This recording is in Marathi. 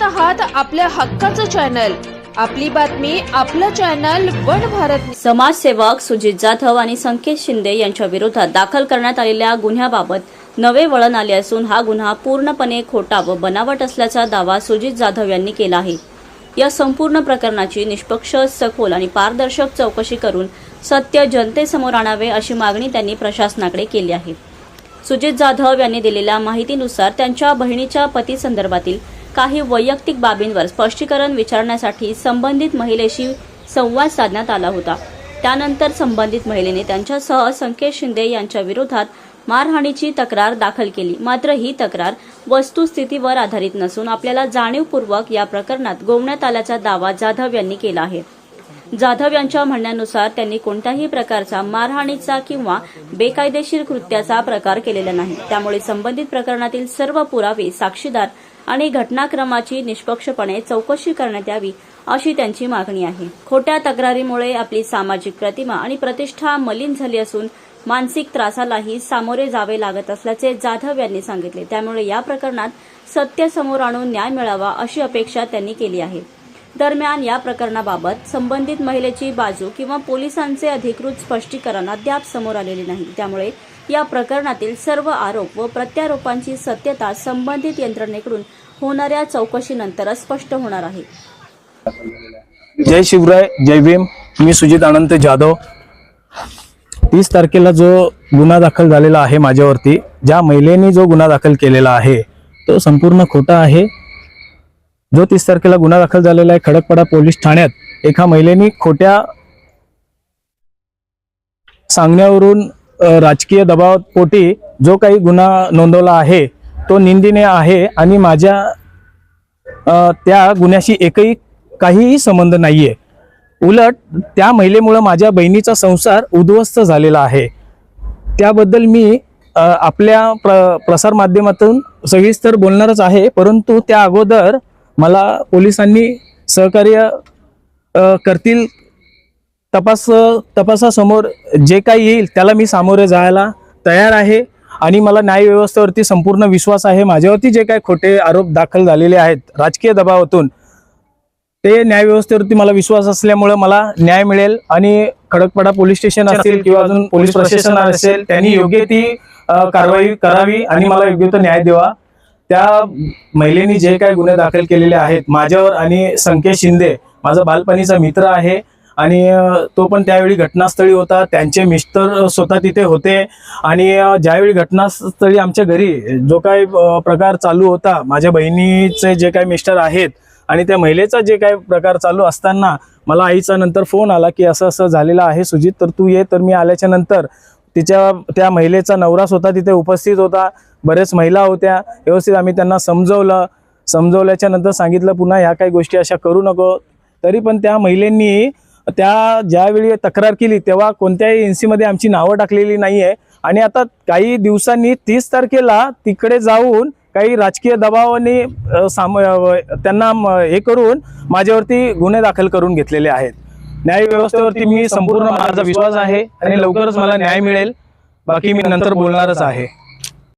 आहात आपल्या हक्काचं चॅनल, आपली बातमी आपलं चॅनल वन भारत। समाजसेवक सुजित जाधव आणि संकेत शिंदे यांच्या विरोधात दाखल करण्यात आलेल्या गुन्ह्याबाबत नवे वळण आले असून हा गुन्हा पूर्णपणे खोटा व बनावट असल्याचा दावा सुजित जाधव यांनी केला आहे। या संपूर्ण प्रकरणाची निष्पक्ष, सखोल आणि पारदर्शक चौकशी करून सत्य जनतेसमोर आणावे अशी मागणी त्यांनी प्रशासनाकडे केली आहे। सुजित जाधव यांनी दिलेल्या माहितीनुसार त्यांच्या बहिणीच्या पतीसंदर्भातील काही वैयक्तिक बाबींवर स्पष्टीकरण विचारण्यासाठी संबंधित महिलेशी संवाद साधण्यात आला होता। त्यानंतर संबंधित महिलेने त्यांच्यासह संकेत शिंदे यांच्या विरोधात मारहाणीची तक्रार दाखल केली। मात्र ही तक्रार वस्तुस्थितीवर आधारित नसून आपल्याला जाणीवपूर्वक या प्रकरणात गोवण्यात आल्याचा दावा जाधव यांनी केला आहे। जाधव यांच्या म्हणण्यानुसार त्यांनी कोणत्याही प्रकारचा मारहाणीचा किंवा बेकायदेशीर कृत्याचा प्रकार केलेला नाही। त्यामुळे संबंधित प्रकरणातील सर्व पुरावे, साक्षीदार आणि घटनाक्रमाची निष्पक्षपणे चौकशी करण्यात यावी अशी त्यांची मागणी आहे। खोट्या तक्रारीमुळे आपली सामाजिक प्रतिमा आणि प्रतिष्ठा मलिन झाली असून मानसिक त्रासालाही सामोरे जावे लागत असल्याचे जाधव यांनी सांगितले। त्यामुळे या प्रकरणात सत्य समोर आणून न्याय मिळावा अशी अपेक्षा त्यांनी केली आहे। दरम्यान या प्रकरणाबाबत संबंधित महिलेची बाजू किंवा पोलिसांचे अधिकृत स्पष्टीकरण अद्याप समोर आलेले नाही। त्यामुळे या प्रकरणातील सर्व आरोप व प्रत्यारोपांची सत्यता संबंधित यंत्रणेकडून होणाऱ्या चौकशीनंतरच स्पष्ट होणार आहे। जय शिवराय, जय भीम। मी सुजित अनंत जाधव। 30 तारखेला जो गुन्हा दाखल झालेला आहे माझ्यावरती, ज्या महिलेने जो गुन्हा दाखल केलेला आहे तो संपूर्ण खोटा आहे। जो 30 तारखेला गुन्हा दाखल झालेला आहे खडकपाडा पोलीस ठाण्यात, एका महिलेने खोट्या सांगण्यावरून राजकीय दबावापोटी जो काही गुन्हा नोंदवला आहे तो निंदनीय आहे आणि माझ्या त्या गुन्ह्याशी काहीही संबंध नाहीये। उलट त्या महिलेमुळे माझ्या बहिणीचा संसार उद्ध्वस्त झालेला आहे। त्याबद्दल मी आपल्या प्रसार माध्यमातून सविस्तर बोलणारच आहे, परंतु त्या अगोदर मला पोलिसांनी सहकार्य करतील। तपासासमोर जे काही येईल त्याला मी सामोरे जायला तयार आहे आणि मला न्याय व्यवस्थेवरती संपूर्ण विश्वास आहे। माझ्यावरती जे काही खोटे आरोप दाखल झालेले आहेत राजकीय दबावातून, ते न्याय व्यवस्थेवरती मला विश्वास असल्यामुळे मला न्याय मिळेल आणि खडकपाडा पोलीस स्टेशन असेल किंवा अजून पोलीस प्रशासन असेल त्यांनी योग्य ती कारवाई करावी आणि मला योग्य तो न्याय द्यावा। त्या महिलेने जे काही गुन्हे दाखल केलेले आहेत माझ्यावर, आणि संकेत शिंदे माझा बालपणीचा मित्र आहे आणि तो पण त्यावेळी घटनास्थळी होता। त्यांचे मिस्टर स्वतः तिथे होते आणि ज्यावेळी घटनास्थळी आमच्या घरी जो काही प्रकार चालू होता, माझ्या बहिणीचे जे काही मिस्टर आहेत आणि त्या महिलेचा जे काही प्रकार चालू असताना मला आईचा नंतर फोन आला की असं असं झालेलं आहे सुजित, तर तू ये। तर मी आल्याच्या नंतर त्या महिलेचा नवरा स्वतः तिथे उपस्थित होता, बरेच महिला होत्या। व्यवस्थित आम्ही त्यांना समजवल्याच्या नंतर सांगितलं पुन्हा ह्या काही गोष्टी अशा करू नको। तरी पण त्या महिलेंनी ज्यावेळी तक्रार केली तेव्हा कोणत्याही एनसीमध्ये आमची नावं टाकलेली नाही आहे आणि आता काही दिवसांनी 30 तारखेला तिकडे जाऊन काही राजकीय दबावाने त्यांना हे करून माझ्यावरती गुन्हे दाखल करून घेतलेले आहेत। न्याय व्यवस्थेवरती मी संपूर्ण माझा विश्वास आहे आणि लवकरच मला न्याय मिळेल। बाकी मी नंतर बोलणारच आहे।